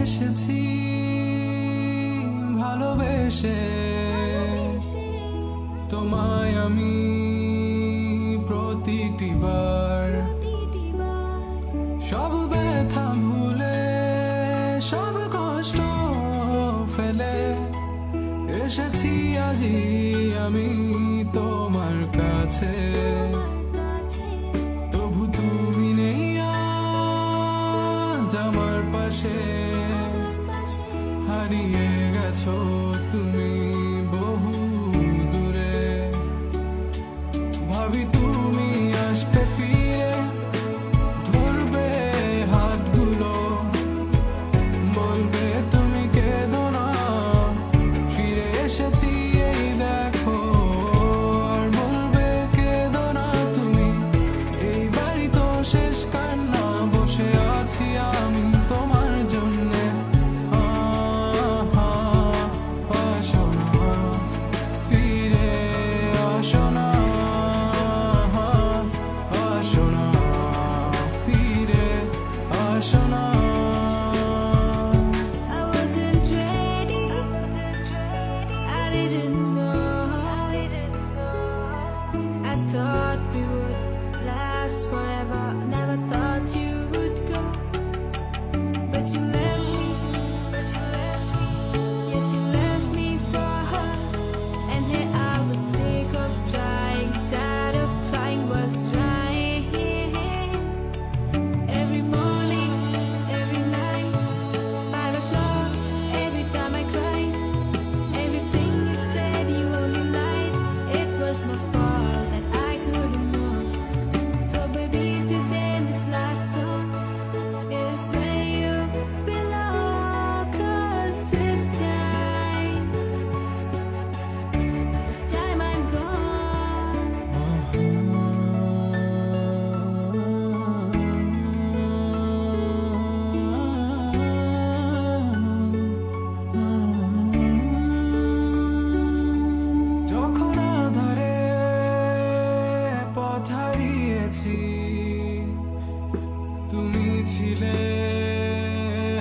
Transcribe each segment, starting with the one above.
এসেছি ভালোবেসে তোমায় আমি প্রতিটি বার সব ব্যথা ভুলে সব কষ্ট ফেলে এসেছি আজি আমি তোমার কাছে তবু তুমি নেই আজ আমার পাশে হারিয়ে গেছো তুমি বহু দূরে ভাবি তুমি আসবে ফিরে ধরবে হাতগুলো বলবে তুমি কেঁদো না ফিরে এসেছি এই দেখো আর বলবে কেঁদো না তুমি এই বাড়ি তো শেষ কান্না বসে আছি আমি তোমার জন্যে আসো না ফিরে আসো না আসো না ফিরে আসো না I wasn't ready. I didn't know. I thought we would last forever. Never thought you would go. But you left me. Yes, you left me for her. And here I was sick of trying, tired of trying, was trying. Every morning, every night, 5 o'clock, every time I cried. Everything you said, you only lied. It was my fault that I couldn't know. So baby, today this last song is where you belong. 'Cause this time I'm gone. যখন আধারে পথ হারিয়েছি তুমি ছিলে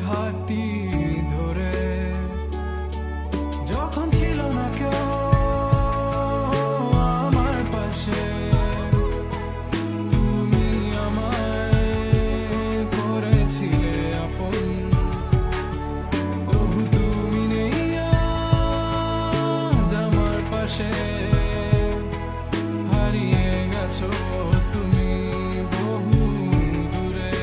হাতটি ধরে যখন ছিল না কেউ আমার পাশে তুমি আমায় করেছিলে আপন তবু তুমি নেই আজ আমার পাশে হারিয়ে গেছো তুমি বহু দূরে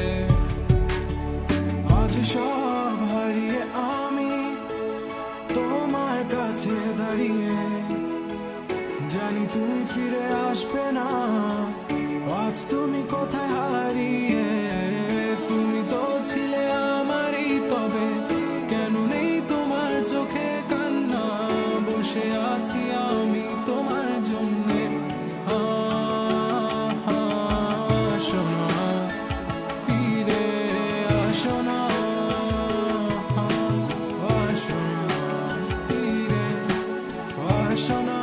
আজ সব হারিয়ে আমি তোমার কাছে দাঁড়িয়ে জানি তুমি ফিরে আসবে না আজ তুমি কোথায় হারিয়ে তুমি তো ছিলে আমারই তবে কেন নেই তোমার চোখে কান্না বসে আছি আমি তোমার জন্যে আসো না ফিরে আসো না আসো না ফিরে আসো না